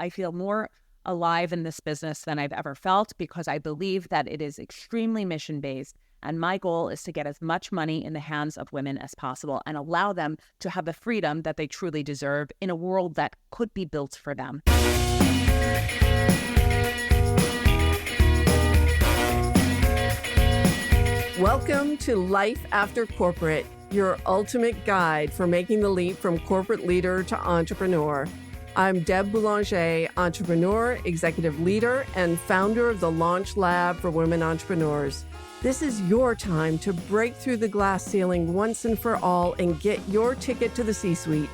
I feel more alive in this business than I've ever felt because I believe that it is extremely mission-based. And my goal is to get as much money in the hands of women as possible and allow them to have the freedom that they truly deserve in a world that could be built for them. Welcome to Life After Corporate, your ultimate guide for making the leap from corporate leader to entrepreneur. I'm Deb Boulanger, entrepreneur, executive leader, and founder of the Launch Lab for Women Entrepreneurs. This is your time to break through the glass ceiling once and for all and get your ticket to the C-suite.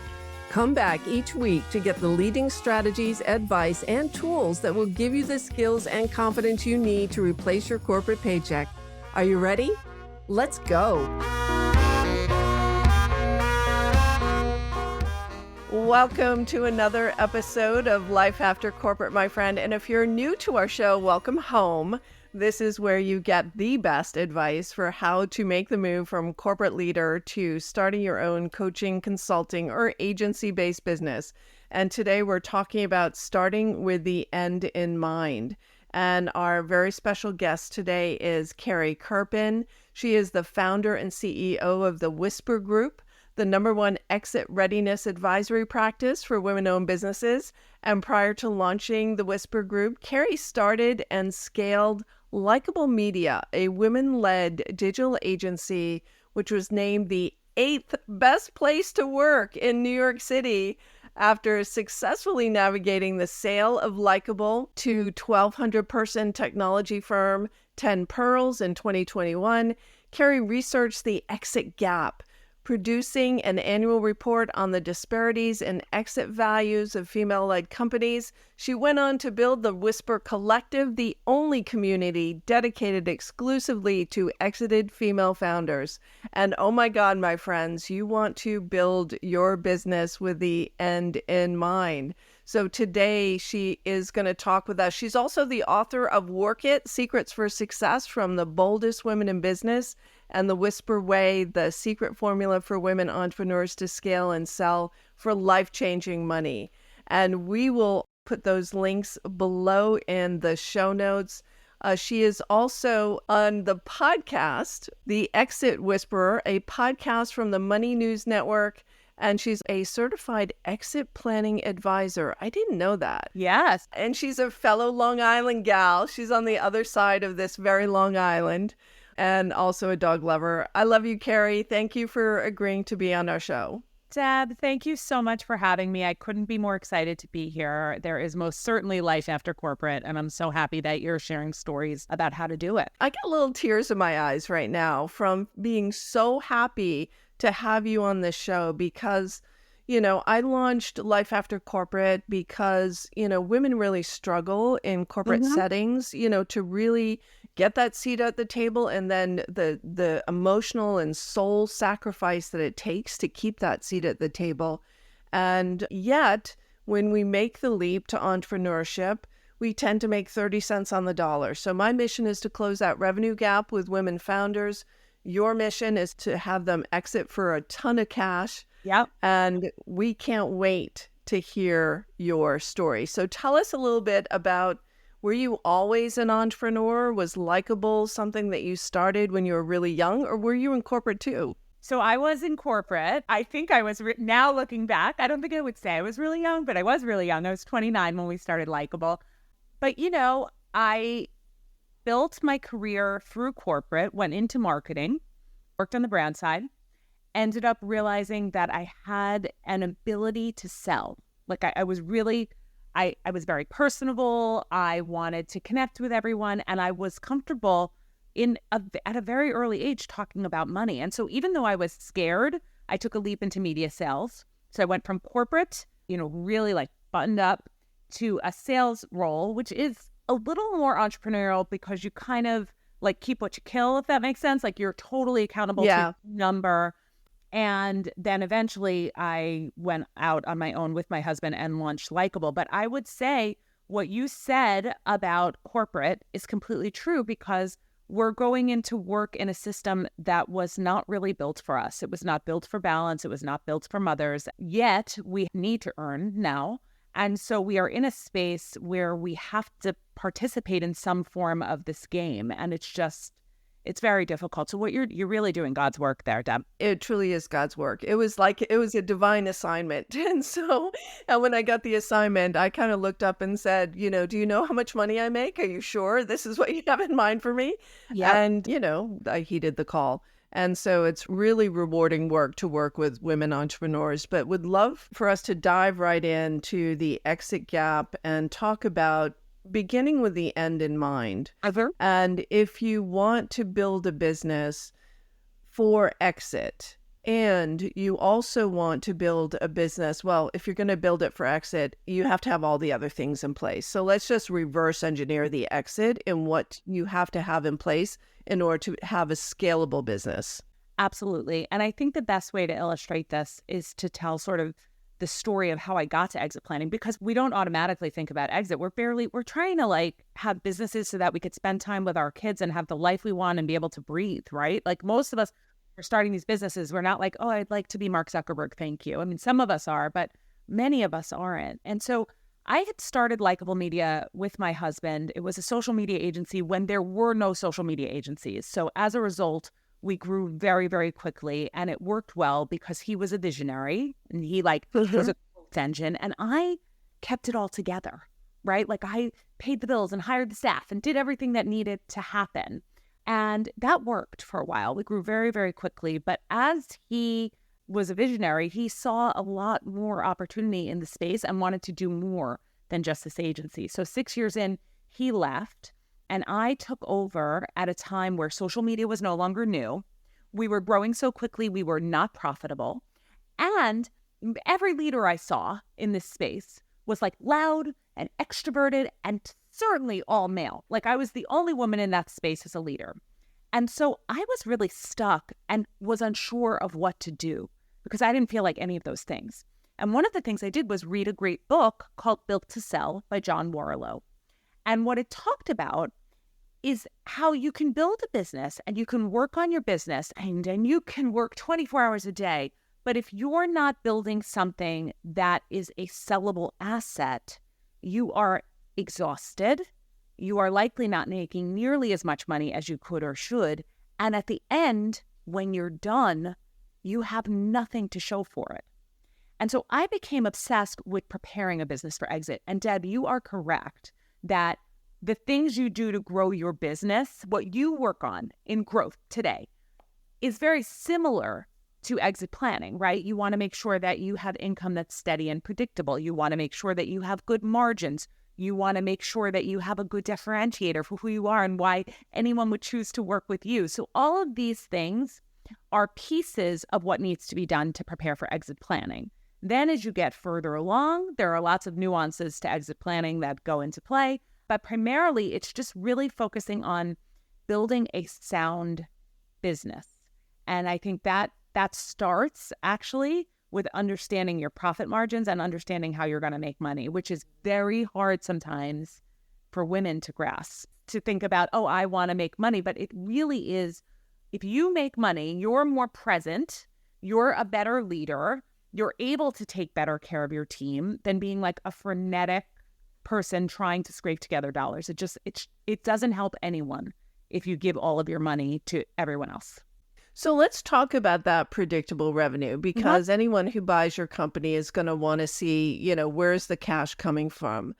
Come back each week to get the leading strategies, advice, and tools that will give you the skills and confidence you need to replace your corporate paycheck. Are you ready? Let's go. Welcome to another episode of Life After Corporate, my friend. And if you're new to our show, welcome home. This is where you get the best advice for how to make the move from corporate leader to starting your own coaching, consulting, or agency-based business. And today we're talking about starting with the end in mind. And our very special guest today is Carrie Kerpen. She is the founder and CEO of the Whisper Group, the #1 exit readiness advisory practice for women-owned businesses. And prior to launching the Whisper Group, Carrie started and scaled Likable Media, a women-led digital agency, which was named the 8th best place to work in New York City after successfully navigating the sale of Likable to 1,200-person technology firm 10 Pearls in 2021. Carrie researched the exit gap, producing an annual report on the disparities in exit values of female-led companies. She went on to build the Whisper Collective, the only community dedicated exclusively to exited female founders. And oh my God, my friends, you want to build your business with the end in mind. So today she is going to talk with us. She's also the author of Work It, Secrets for Success from the Boldest Women in Business, and The Whisper Way, the secret formula for women entrepreneurs to scale and sell for life-changing money. And we will put those links below in the show notes. She is also on the podcast, The Exit Whisperer, a podcast from the Money News Network. And she's a certified exit planning advisor. I didn't know that. Yes. And she's a fellow Long Island gal. She's on the other side of this very Long Island. And also a dog lover. I love you, Carrie. Thank you for agreeing to be on our show. Deb, thank you so much for having me. I couldn't be more excited to be here. There is most certainly life after corporate, and I'm so happy that you're sharing stories about how to do it. I got little tears in my eyes right now from being so happy to have you on this show because, you know, I launched Life After Corporate because, you know, women really struggle in corporate settings, you know, to really get that seat at the table, and then the emotional and soul sacrifice that it takes to keep that seat at the table. And yet, when we make the leap to entrepreneurship, we tend to make 30 cents on the dollar. So my mission is to close that revenue gap with women founders. Your mission is to have them exit for a ton of cash. Yep. And we can't wait to hear your story. So tell us a little bit about, were you always an entrepreneur? Was Likable something that you started when you were really young, or were you in corporate too? So I was in corporate. I think I was, now looking back, I don't think I would say I was really young, but I was really young. I was 29 when we started Likable. But, you know, I built my career through corporate, went into marketing, worked on the brand side, ended up realizing that I had an ability to sell. Like I was really, I was very personable. I wanted to connect with everyone, and I was comfortable at a very early age talking about money. And so even though I was scared, I took a leap into media sales. So I went from corporate, you know, really like buttoned up, to a sales role, which is a little more entrepreneurial because you kind of like keep what you kill, if that makes sense. Like you're totally accountable to your number. And then eventually I went out on my own with my husband and launched Likable. But I would say what you said about corporate is completely true, because we're going into work in a system that was not really built for us. It was not built for balance. It was not built for mothers. Yet we need to earn now. And so we are in a space where we have to participate in some form of this game. And it's very difficult. So what you're really doing God's work there, Deb. It truly is God's work. It was a divine assignment. And when I got the assignment, I kind of looked up and said, do you know how much money I make? Are you sure this is what you have in mind for me? Yeah. And, I heeded the call. And so it's really rewarding work to work with women entrepreneurs, but would love for us to dive right into the exit gap and talk about beginning with the end in mind. And if you want to build a business for exit, and you also want to build a business, well, if you're going to build it for exit, you have to have all the other things in place. So let's just reverse engineer the exit and what you have to have in place in order to have a scalable business. Absolutely. And I think the best way to illustrate this is to tell sort of the story of how I got to exit planning, because we don't automatically think about exit. We're trying to have businesses so that we could spend time with our kids and have the life we want and be able to breathe, right? Like most of us are starting these businesses. We're not like, oh, I'd like to be Mark Zuckerberg. Thank you. I mean, some of us are, but many of us aren't. And so I had started Likeable Media with my husband. It was a social media agency when there were no social media agencies. So as a result, we grew very, very quickly, and it worked well because he was a visionary and he was a growth engine, and I kept it all together, right? Like I paid the bills and hired the staff and did everything that needed to happen. And that worked for a while. We grew very, very quickly. But as he was a visionary, he saw a lot more opportunity in the space and wanted to do more than just this agency. So 6 years in, he left. And I took over at a time where social media was no longer new. We were growing so quickly, we were not profitable. And every leader I saw in this space was loud and extroverted and certainly all male. I was the only woman in that space as a leader. And so I was really stuck and was unsure of what to do because I didn't feel like any of those things. And one of the things I did was read a great book called Built to Sell by John Warrillow. And what it talked about is how you can build a business and you can work on your business and you can work 24 hours a day. But if you're not building something that is a sellable asset, you are exhausted. You are likely not making nearly as much money as you could or should. And at the end, when you're done, you have nothing to show for it. And so I became obsessed with preparing a business for exit. And Deb, you are correct that the things you do to grow your business, what you work on in growth today, is very similar to exit planning, right? You want to make sure that you have income that's steady and predictable. You want to make sure that you have good margins. You want to make sure that you have a good differentiator for who you are and why anyone would choose to work with you. So all of these things are pieces of what needs to be done to prepare for exit planning. Then as you get further along, there are lots of nuances to exit planning that go into play. But primarily, it's just really focusing on building a sound business. And I think that starts actually with understanding your profit margins and understanding how you're going to make money, which is very hard sometimes for women to grasp, to think about, oh, I want to make money. But it really is, if you make money, you're more present, you're a better leader, you're able to take better care of your team than being like a frenetic person trying to scrape together dollars. It doesn't help anyone if you give all of your money to everyone else. So let's talk about that predictable revenue, because anyone who buys your company is going to want to see, where's the cash coming from?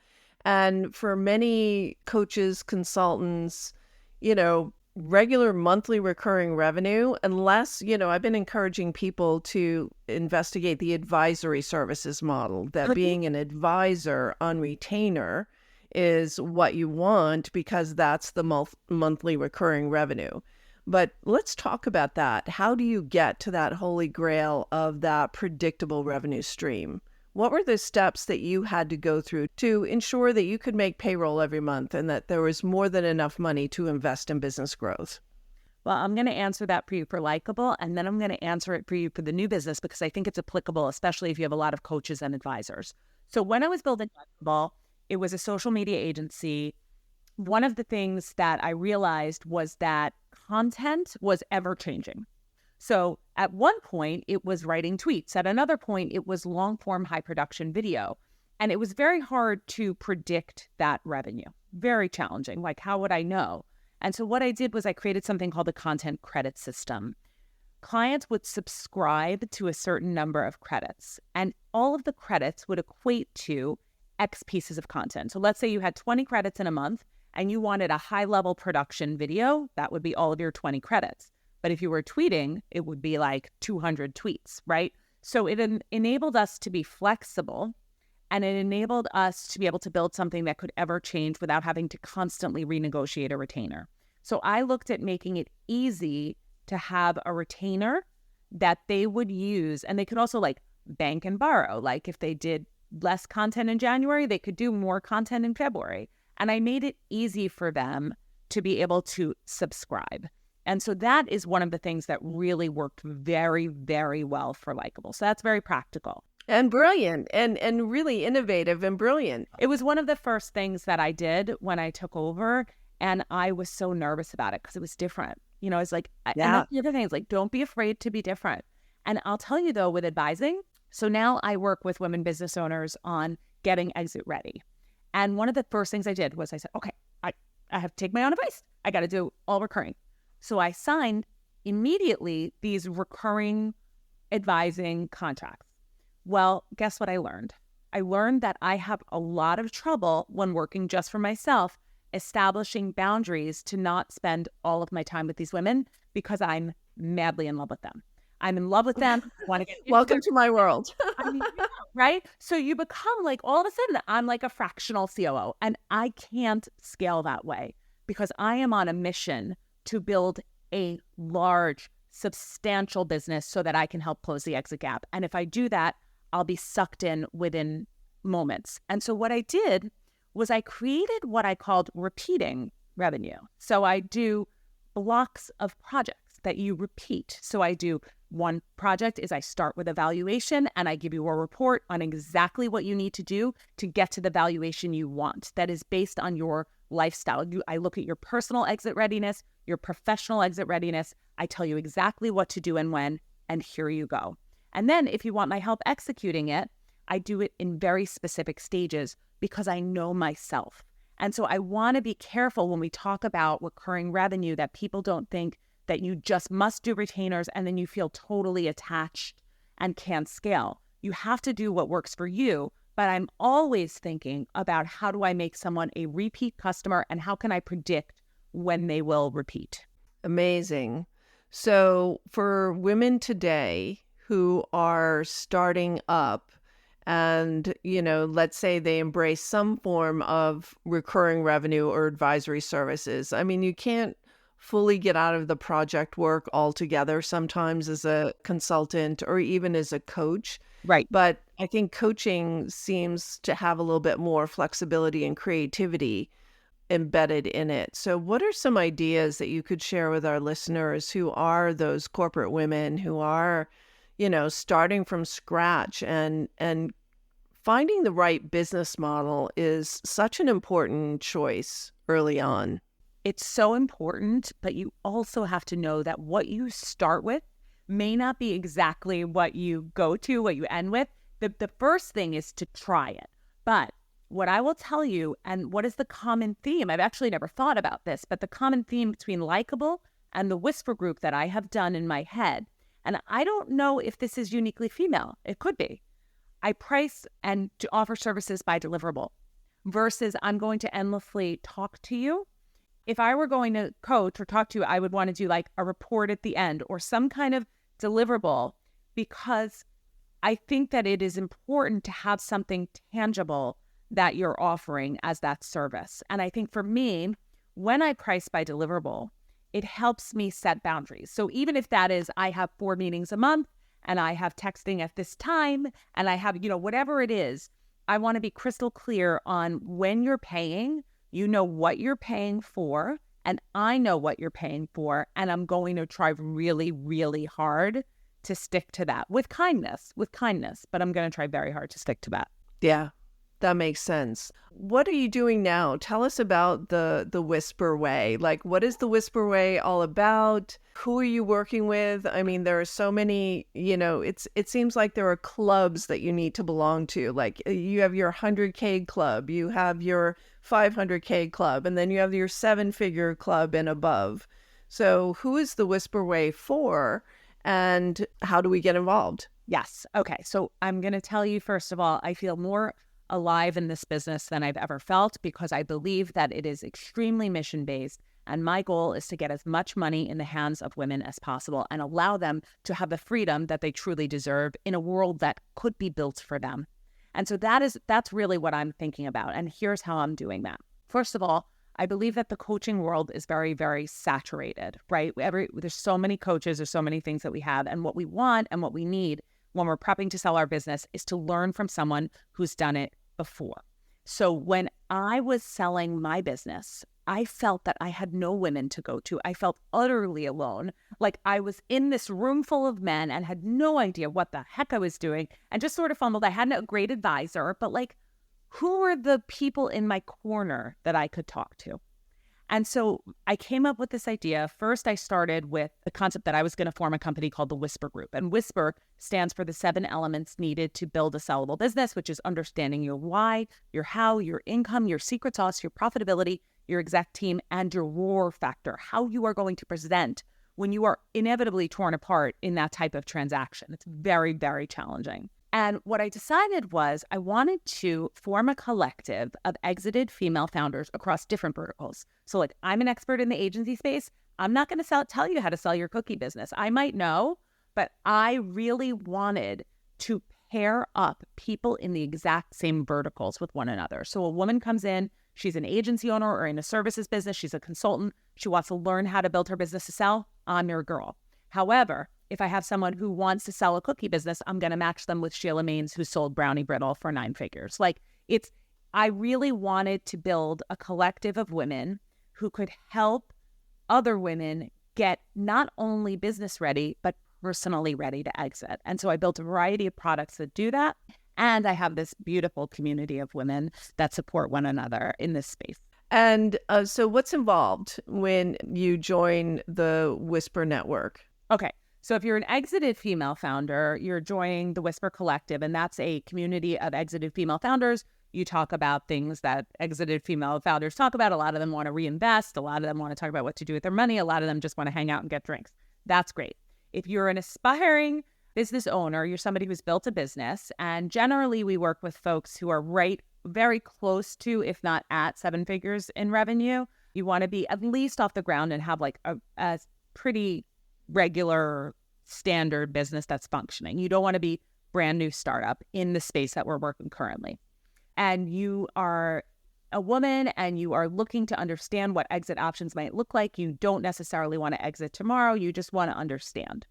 And for many coaches, consultants, regular monthly recurring revenue, unless, I've been encouraging people to investigate the advisory services model, that being an advisor on retainer is what you want because that's the monthly recurring revenue. But let's talk about that. How do you get to that holy grail of that predictable revenue stream? What were the steps that you had to go through to ensure that you could make payroll every month and that there was more than enough money to invest in business growth? Well, I'm going to answer that for you for Likeable, and then I'm going to answer it for you for the new business because I think it's applicable, especially if you have a lot of coaches and advisors. So when I was building Likeable, it was a social media agency. One of the things that I realized was that content was ever changing. So at one point, it was writing tweets. At another point, it was long-form high production video. And it was very hard to predict that revenue. Very challenging. Like, how would I know? And so what I did was I created something called the content credit system. Clients would subscribe to a certain number of credits, and all of the credits would equate to X pieces of content. So let's say you had 20 credits in a month and you wanted a high-level production video, that would be all of your 20 credits. But if you were tweeting, it would be like 200 tweets, right? So it enabled us to be flexible, and it enabled us to be able to build something that could ever change without having to constantly renegotiate a retainer. So I looked at making it easy to have a retainer that they would use, and they could also like bank and borrow. Like if they did less content in January, they could do more content in February. And I made it easy for them to be able to subscribe. And so that is one of the things that really worked very, very well for Likeable. So that's very practical. And brilliant and really innovative and brilliant. It was one of the first things that I did when I took over. And I was so nervous about it because it was different. You know, it's like, and that's the other thing is like, don't be afraid to be different. And I'll tell you though, with advising, so now I work with women business owners on getting exit ready. And one of the first things I did was I said, okay, I have to take my own advice. I got to do all recurring. So I signed immediately these recurring advising contracts. Well, guess what I learned? I learned that I have a lot of trouble when working just for myself establishing boundaries to not spend all of my time with these women because I'm madly in love with them. I'm in love with them. Want to get Welcome to my world. I mean, right? So you become like, all of a sudden, I'm like a fractional COO, and I can't scale that way because I am on a mission to build a large, substantial business so that I can help close the exit gap. And if I do that, I'll be sucked in within moments. And so what I did was I created what I called repeating revenue. So I do blocks of projects that you repeat. So I do one project is I start with a valuation and I give you a report on exactly what you need to do to get to the valuation you want that is based on your lifestyle. I look at your personal exit readiness, your professional exit readiness. I tell you exactly what to do and when, and here you go. And then if you want my help executing it, I do it in very specific stages because I know myself. And so I want to be careful when we talk about recurring revenue that people don't think that you just must do retainers and then you feel totally attached and can't scale. You have to do what works for you, but I'm always thinking about how do I make someone a repeat customer and how can I predict when they will repeat. Amazing. So for women today who are starting up and, you know, let's say they embrace some form of recurring revenue or advisory services. I mean, you can't fully get out of the project work altogether sometimes as a consultant or even as a coach. Right. But I think coaching seems to have a little bit more flexibility and creativity embedded in it. So what are some ideas that you could share with our listeners who are those corporate women who are, you know, starting from scratch and finding the right business model is such an important choice early on? It's so important, but you also have to know that what you start with may not be exactly what you go to, what you end with. The first thing is to try it. But what I will tell you, and what is the common theme, I've actually never thought about this, but the common theme between Likeable and the Whisper Group that I have done in my head, and I don't know if this is uniquely female, it could be. I price and to offer services by deliverable versus I'm going to endlessly talk to you. If I were going to coach or talk to you, I would want to do like a report at the end or some kind of deliverable because I think that it is important to have something tangible that you're offering as that service. And I think for me, when I price by deliverable, it helps me set boundaries. So even if that is, I have 4 meetings a month and I have texting at this time and I have, you know, whatever it is, I want to be crystal clear on when you're paying, you know what you're paying for, and I know what you're paying for, and I'm going to try really, really hard to stick to that with kindness, but I'm going to try very hard to stick to that. Yeah. That makes sense. What are you doing now? Tell us about the Whisper Way. Like, what is the Whisper Way all about? Who are you working with? I mean, there are so many, it seems like there are clubs that you need to belong to. Like you have your 100K club, you have your 500K club, and then you have your 7-figure club and above. So who is the Whisper Way for, and how do we get involved? Yes. Okay. So I'm going to tell you, first of all, I feel more alive in this business than I've ever felt because I believe that it is extremely mission-based. And my goal is to get as much money in the hands of women as possible and allow them to have the freedom that they truly deserve in a world that could be built for them. And so that's really what I'm thinking about. And here's how I'm doing that. First of all, I believe that the coaching world is very, very saturated, right? There's so many coaches, there's so many things that we have. And what we want and what we need when we're prepping to sell our business is to learn from someone who's done it before. So when I was selling my business, I felt that I had no women to go to. I felt utterly alone. Like I was in this room full of men and had no idea what the heck I was doing and just sort of fumbled. I had a great advisor, but like, who were the people in my corner that I could talk to? And so I came up with this idea. First, I started with the concept that I was going to form a company called the Whisper Group. And Whisper stands for the 7 elements needed to build a sellable business, which is understanding your why, your how, your income, your secret sauce, your profitability, your exact team, and your roar factor, how you are going to present when you are inevitably torn apart in that type of transaction. It's very, very challenging. And what I decided was I wanted to form a collective of exited female founders across different verticals. So like I'm an expert in the agency space. I'm not going to tell you how to sell your cookie business. I might know, but I really wanted to pair up people in the exact same verticals with one another. So a woman comes in, she's an agency owner or in a services business. She's a consultant. She wants to learn how to build her business to sell. I'm your girl. However, if I have someone who wants to sell a cookie business, I'm going to match them with Sheila Maines, who sold Brownie Brittle for 9 figures. I really wanted to build a collective of women who could help other women get not only business ready, but personally ready to exit. And so I built a variety of products that do that. And I have this beautiful community of women that support one another in this space. And so what's involved when you join the Whisper Network? Okay. So if you're an exited female founder, you're joining the Whisper Collective, and that's a community of exited female founders. You talk about things that exited female founders talk about. A lot of them want to reinvest. A lot of them want to talk about what to do with their money. A lot of them just want to hang out and get drinks. That's great. If you're an aspiring business owner, you're somebody who's built a business, and generally we work with folks who are very close to, if not at 7 figures in revenue. You want to be at least off the ground and have like a pretty regular standard business that's functioning. You don't want to be brand new startup in the space that we're working currently. And you are a woman and you are looking to understand what exit options might look like. You don't necessarily want to exit tomorrow. You just want to understand.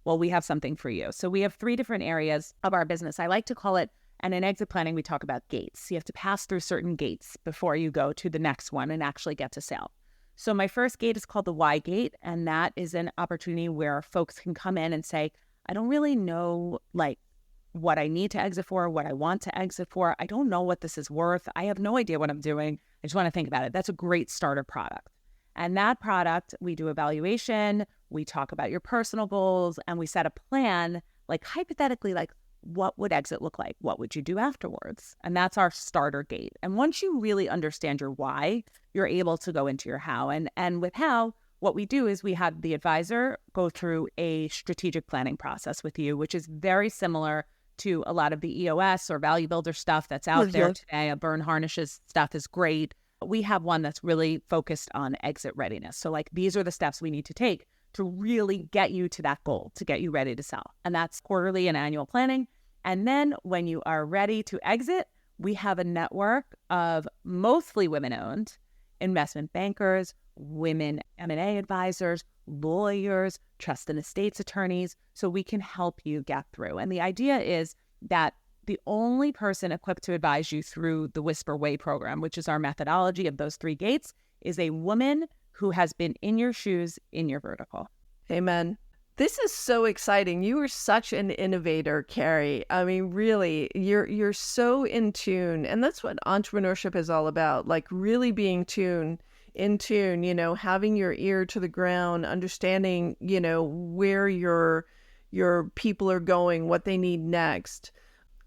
Well, we have something for you. So we have 3 different areas of our business. I like to call it, and in exit planning, we talk about gates. You have to pass through certain gates before you go to the next one and actually get to sale. So my first gate is called the why gate, and that is an opportunity where folks can come in and say, I don't really know like what I need to exit for, what I want to exit for. I don't know what this is worth. I have no idea what I'm doing. I just want to think about it. That's a great starter product. And that product, we do evaluation, we talk about your personal goals, and we set a plan, like hypothetically, like what would exit look like? What would you do afterwards? And that's our starter gate. And once you really understand your why, you're able to go into your how. And with how, what we do is we have the advisor go through a strategic planning process with you, which is very similar to a lot of the EOS or value builder stuff that's out there today. A burn harnesses stuff is great. We have one that's really focused on exit readiness. So like these are the steps we need to take to really get you to that goal, to get you ready to sell. And that's quarterly and annual planning. And then when you are ready to exit, we have a network of mostly women-owned investment bankers, women M&A advisors, lawyers, trust and estates attorneys, so we can help you get through. And the idea is that the only person equipped to advise you through the Whisper Way program, which is our methodology of those 3 gates, is a woman who has been in your shoes in your vertical. Amen. This is so exciting. You are such an innovator, Carrie. I mean, really, you're so in tune, and that's what entrepreneurship is all about. Like really being in tune, having your ear to the ground, understanding, where your people are going, what they need next.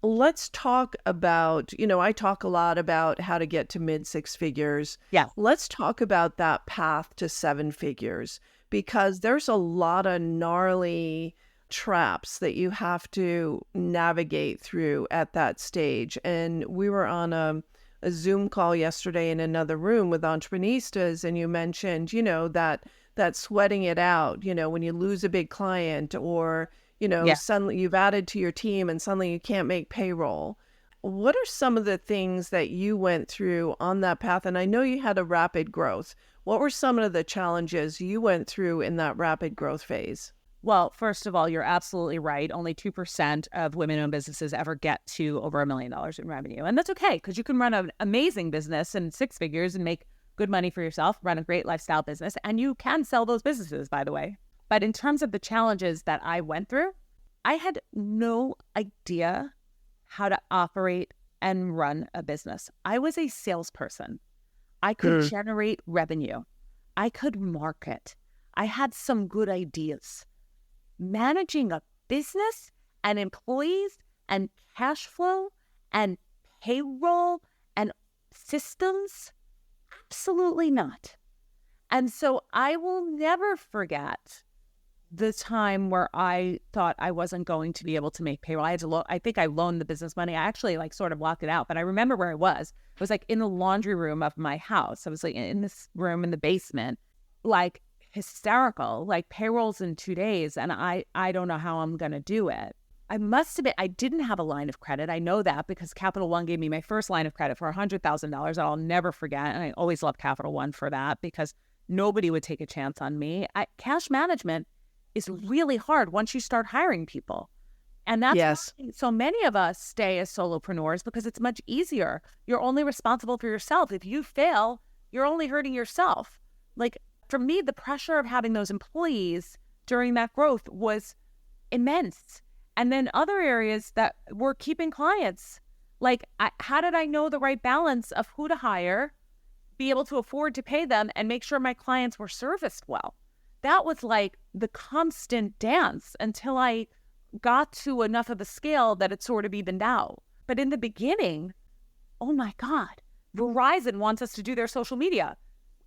Let's talk about, I talk a lot about how to get to mid six figures. Yeah. Let's talk about that path to seven figures, because there's a lot of gnarly traps that you have to navigate through at that stage. And we were on a Zoom call yesterday in another room with entrepreneuristas, and you mentioned, that sweating it out, when you lose a big client, or Yeah. suddenly you've added to your team and suddenly you can't make payroll. What are some of the things that you went through on that path? And I know you had a rapid growth. What were some of the challenges you went through in that rapid growth phase? Well, first of all, you're absolutely right. Only 2% of women-owned businesses ever get to over $1 million in revenue. And that's okay, because you can run an amazing business in six figures and make good money for yourself, run a great lifestyle business, and you can sell those businesses, by the way. But in terms of the challenges that I went through, I had no idea how to operate and run a business. I was a salesperson. I could generate revenue. I could market. I had some good ideas. Managing a business and employees and cash flow and payroll and systems, absolutely not. And so I will never forget the time where I thought I wasn't going to be able to make payroll. I had to I think I loaned the business money. I actually sort of locked it out, but I remember where I was. It was in the laundry room of my house. I was in this room in the basement, hysterical, payrolls in 2 days. And I don't know how I'm going to do it. I didn't have a line of credit. I know that because Capital One gave me my first line of credit for $100,000 that I'll never forget. And I always loved Capital One for that, because nobody would take a chance on me. Cash management is really hard once you start hiring people. And that's why so many of us stay as solopreneurs, because it's much easier. You're only responsible for yourself. If you fail, you're only hurting yourself. For me, the pressure of having those employees during that growth was immense. And then other areas that were keeping clients. How did I know the right balance of who to hire, be able to afford to pay them, and make sure my clients were serviced well? That was the constant dance until I got to enough of a scale that it sort of evened out. But in the beginning, oh my God, Verizon wants us to do their social media.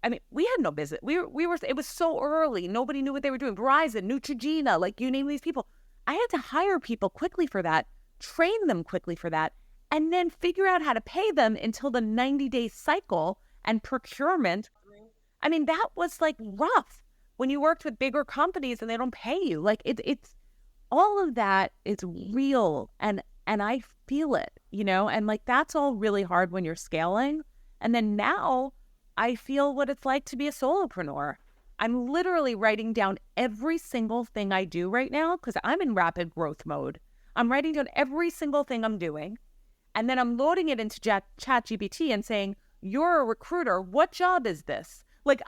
I mean, we had no business. We were, it was so early. Nobody knew what they were doing. Verizon, Neutrogena, you name these people. I had to hire people quickly for that, train them quickly for that, and then figure out how to pay them until the 90-day cycle and procurement. I mean, that was rough when you worked with bigger companies and they don't pay you. It's all of that is real, and I feel it, and that's all really hard when you're scaling. And then now I feel what it's like to be a solopreneur. I'm literally writing down every single thing I do right now, because I'm in rapid growth mode. I'm writing down every single thing I'm doing, and then I'm loading it into ChatGPT and saying, you're a recruiter. What job is this? When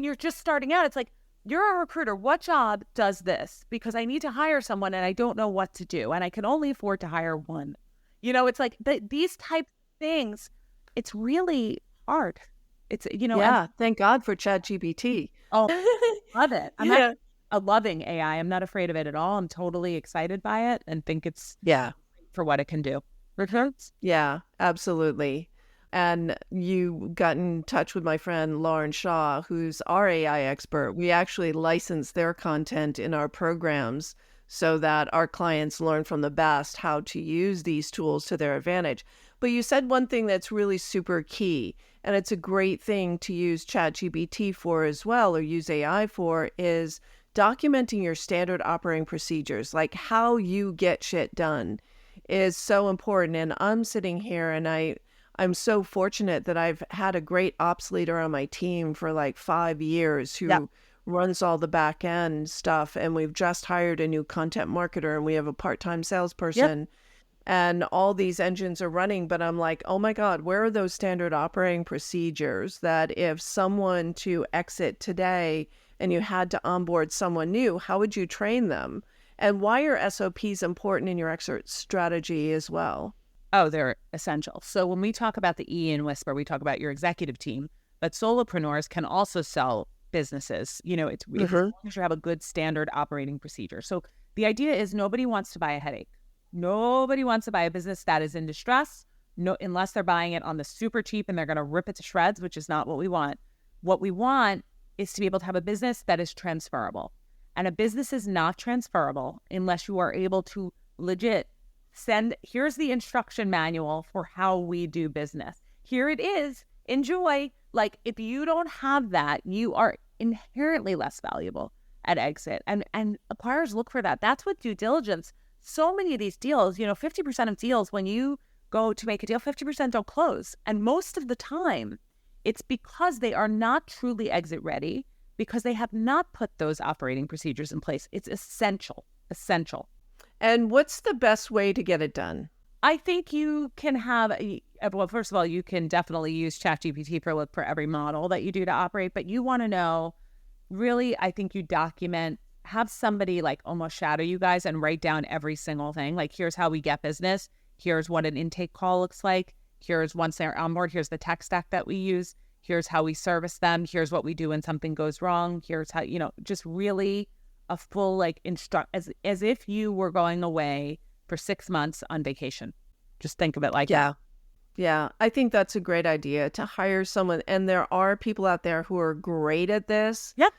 you're just starting out, it's you're a recruiter. What job does this? Because I need to hire someone and I don't know what to do. And I can only afford to hire one. It's these type of things, it's really hard. It's, thank God for ChatGPT. Oh, love it. I'm not loving AI. I'm not afraid of it at all. I'm totally excited by it and think it's for what it can do. Returns? Yeah, absolutely. And you got in touch with my friend Lauren Shaw, who's our AI expert. We actually license their content in our programs so that our clients learn from the best how to use these tools to their advantage. But you said one thing that's really super key, and it's a great thing to use ChatGPT for as well, or use AI for, is documenting your standard operating procedures, how you get shit done is so important. And I'm sitting here and I'm so fortunate that I've had a great ops leader on my team for 5 years who runs all the back end stuff. And we've just hired a new content marketer, and we have a part-time salesperson, and all these engines are running. But I'm oh my God, where are those standard operating procedures that if someone to exit today and you had to onboard someone new, how would you train them? And why are SOPs important in your exit strategy as well? Oh, they're essential. So when we talk about the E in Whisper, we talk about your executive team, but solopreneurs can also sell businesses. It's as long as you have a good standard operating procedure. So the idea is nobody wants to buy a headache. Nobody wants to buy a business that is in distress, unless they're buying it on the super cheap and they're going to rip it to shreds, which is not what we want. What we want is to be able to have a business that is transferable. And a business is not transferable unless you are able to legit here's the instruction manual for how we do business. Here it is. Enjoy. Like, if you don't have that, you are inherently less valuable at exit. And acquirers look for that. That's what due diligence. So many of these deals, 50% of deals, when you go to make a deal, 50% don't close. And most of the time, it's because they are not truly exit ready, because they have not put those operating procedures in place. It's essential. And what's the best way to get it done? I think you can first of all, you can definitely use ChatGPT for every model that you do to operate, but you want to know, really, I think you have somebody like almost shadow you guys and write down every single thing. Like, here's how we get business. Here's what an intake call looks like. Here's once they're on board, here's the tech stack that we use. Here's how we service them. Here's what we do when something goes wrong. Here's how, just really a full as if you were going away for 6 months on vacation. Just think of it like that. Yeah, I think that's a great idea, to hire someone. And there are people out there who are great at this. Yep.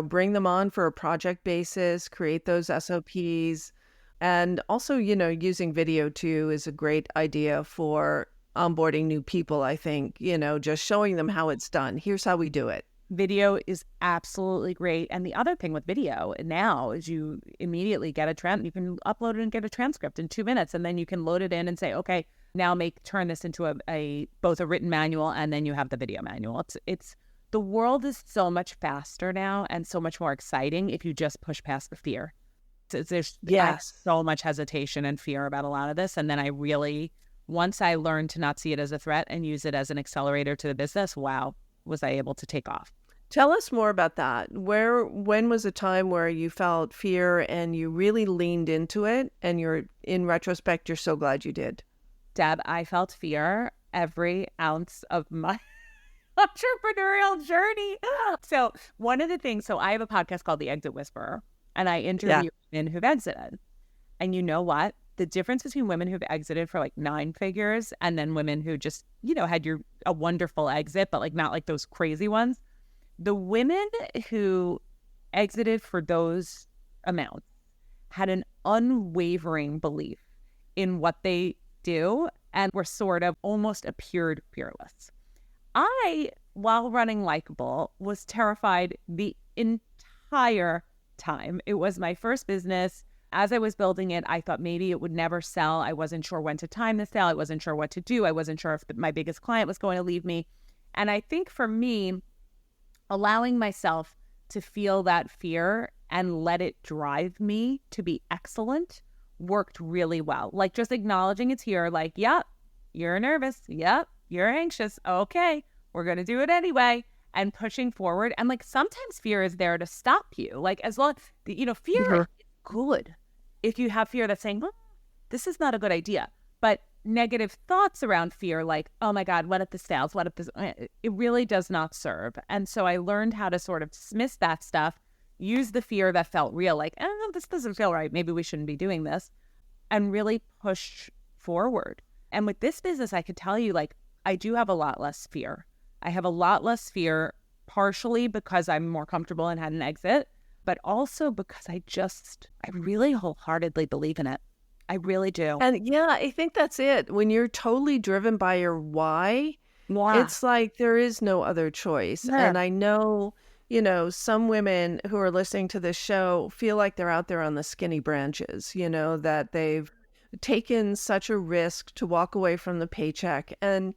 Bring them on for a project basis, create those SOPs. And also, using video too is a great idea for onboarding new people, I think, just showing them how it's done. Here's how we do it. Video is absolutely great. And the other thing with video now is you immediately get you can upload it and get a transcript in 2 minutes, and then you can load it in and say, okay, now turn this into both a written manual, and then you have the video manual. The world is so much faster now and so much more exciting if you just push past the fear. There's so much hesitation and fear about a lot of this. And then once I learned to not see it as a threat and use it as an accelerator to the business, wow, was I able to take off. Tell us more about that. When was a time where you felt fear and you really leaned into it, and in retrospect, you're so glad you did? Deb, I felt fear every ounce of my entrepreneurial journey. So one of the things, I have a podcast called The Exit Whisperer, and I interview women who've exited. And you know what? The difference between women who've exited for like 9 figures and then women who just, had a wonderful exit, but like not like those crazy ones. The women who exited for those amounts had an unwavering belief in what they do and were sort of almost appeared fearless. I, while running Likeable, was terrified the entire time. It was my first business. As I was building it, I thought maybe it would never sell. I wasn't sure when to time the sale. I wasn't sure what to do. I wasn't sure if my biggest client was going to leave me. And I think for me, allowing myself to feel that fear and let it drive me to be excellent worked really well. Like, just acknowledging it's here, like, yep, you're nervous. Yep, you're anxious. Okay, we're going to do it anyway. And pushing forward. And like, sometimes fear is there to stop you. Like, as long, fear is good. If you have fear that's saying, this is not a good idea, but negative thoughts around fear, like, oh my God, what if this fails? What if this, it really does not serve. And so I learned how to sort of dismiss that stuff, use the fear that felt real, like, oh, this doesn't feel right. Maybe we shouldn't be doing this, and really push forward. And with this business, I could tell you, like, I do have a lot less fear. I have a lot less fear, partially because I'm more comfortable and had an exit, but also because I really wholeheartedly believe in it. I really do. And yeah, I think that's it. When you're totally driven by your why, it's like there is no other choice. Yeah. And I know, some women who are listening to this show feel like they're out there on the skinny branches, that they've taken such a risk to walk away from the paycheck. And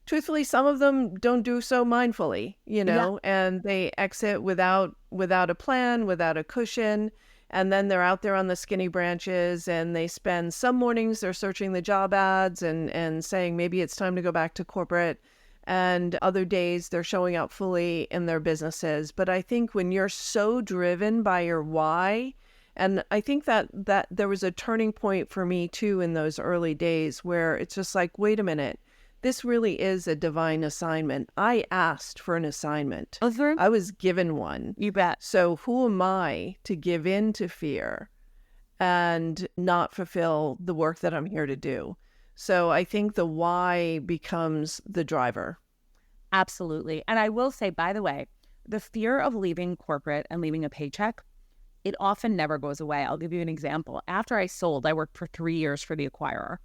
truthfully, some of them don't do so mindfully, and they exit without a plan, without a cushion. And then they're out there on the skinny branches, and they spend some mornings they're searching the job ads and saying maybe it's time to go back to corporate. and other days they're showing up fully in their businesses. But I think when you're so driven by your why, and I think that there was a turning point for me too in those early days where it's just like, wait a minute, this really is a divine assignment. I asked for an assignment. I was given one. You bet. So who am I to give in to fear and not fulfill the work that I'm here to do? So I think the why becomes the driver. Absolutely. And I will say, by the way, the fear of leaving corporate and leaving a paycheck, it often never goes away. I'll give you an example. After I sold, I worked for 3 years for the acquirer.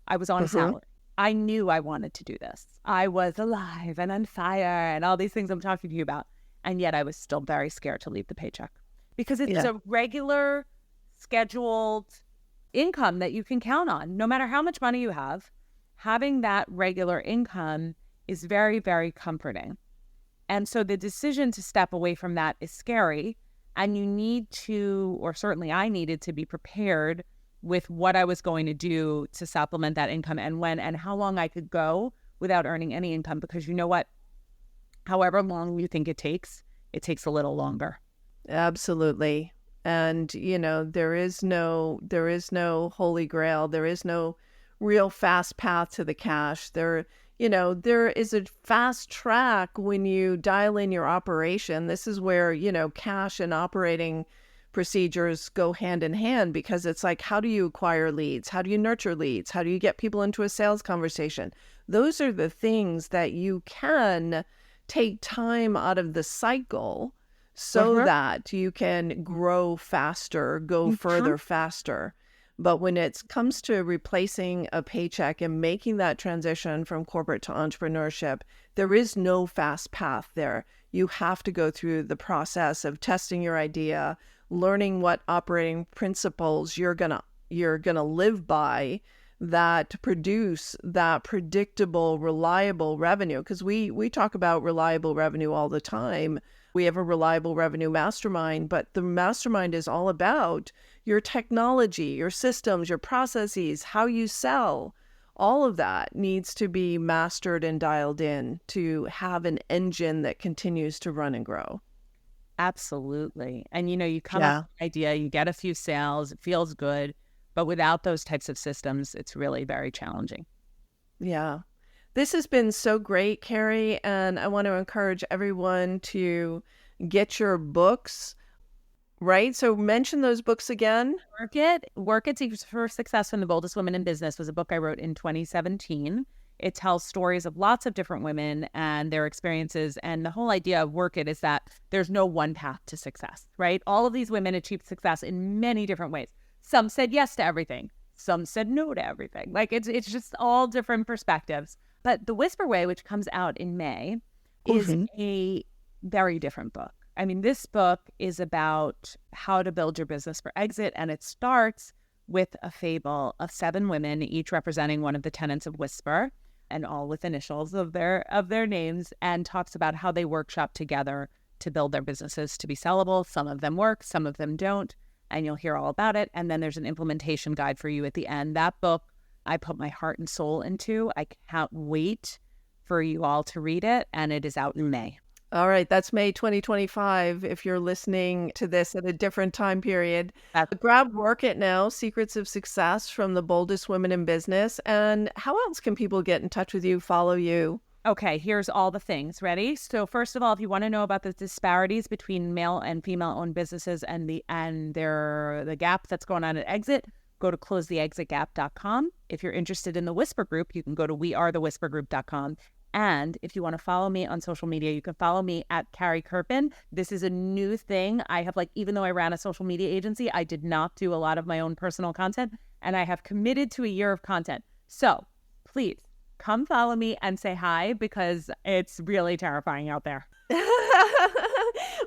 I was on a salary. I knew I wanted to do this. I was alive and on fire and all these things I'm talking to you about. And yet I was still very scared to leave the paycheck because it's a regular, scheduled income that you can count on. No matter how much money you have, having that regular income is very, very comforting. And so the decision to step away from that is scary. And you need to, or certainly I needed to be prepared with what I was going to do to supplement that income and when and how long I could go without earning any income. Because you know what? However long you think it takes a little longer. Absolutely. And, you know, there is no holy grail. There is no real fast path to the cash. There is a fast track when you dial in your operation. This is where, cash and operating procedures go hand in hand, because it's like, how do you acquire leads? How do you nurture leads? How do you get people into a sales conversation? Those are the things that you can take time out of the cycle so that you can grow faster, go further faster. But when it comes to replacing a paycheck and making that transition from corporate to entrepreneurship, there is no fast path there. You have to go through the process of testing your idea, learning what operating principles you're gonna live by that produce that predictable, reliable revenue. Because we talk about reliable revenue all the time. We have a reliable revenue mastermind, but the mastermind is all about your technology, your systems, your processes, how you sell. All of that needs to be mastered and dialed in to have an engine that continues to run and grow. Absolutely. And, you come up with an idea, you get a few sales, it feels good, but without those types of systems, it's really very challenging. Yeah. This has been so great, Carrie, and I want to encourage everyone to get your books, right? So mention those books again. Work It for Success from the Boldest Women in Business was a book I wrote in 2017. It tells stories of lots of different women and their experiences. And the whole idea of Work It is that there's no one path to success, right? All of these women achieved success in many different ways. Some said yes to everything. Some said no to everything. Like it's just all different perspectives. But The Whisper Way, which comes out in May, is a very different book. I mean, this book is about how to build your business for exit. And it starts with a fable of 7 women, each representing one of the tenets of Whisper, and all with initials of their names, and talks about how they workshop together to build their businesses to be sellable. Some of them work, some of them don't, and you'll hear all about it. And then there's an implementation guide for you at the end. That book I put my heart and soul into. I can't wait for you all to read it, and it is out in May. All right, that's May 2025 if you're listening to this at a different time period. Grab Work It now, Secrets of Success from the Boldest Women in Business. And how else can people get in touch with you, follow you? Okay, here's all the things. Ready? So first of all, if you want to know about the disparities between male and female-owned businesses and the gap that's going on at Exit, go to closetheexitgap.com. If you're interested in the Whisper Group, you can go to wearethewhispergroup.com. And if you want to follow me on social media, you can follow me at Carrie Kerpen. This is a new thing. I have even though I ran a social media agency, I did not do a lot of my own personal content, and I have committed to a year of content. So please come follow me and say hi, because it's really terrifying out there.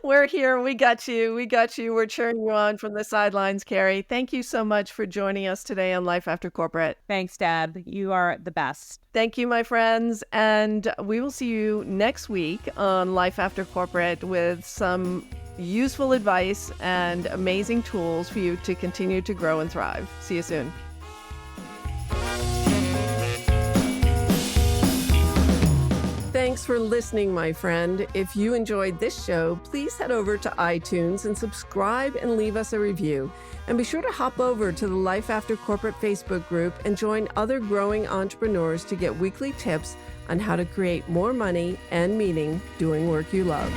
We're here. We got you. We're cheering you on from the sidelines, Carrie. Thank you so much for joining us today on Life After Corporate. Thanks, Deb. You are the best. Thank you, my friends. And we will see you next week on Life After Corporate with some useful advice and amazing tools for you to continue to grow and thrive. See you soon. Thanks for listening, my friend. If you enjoyed this show, please head over to iTunes and subscribe and leave us a review. And be sure to hop over to the Life After Corporate Facebook group and join other growing entrepreneurs to get weekly tips on how to create more money and meaning doing work you love.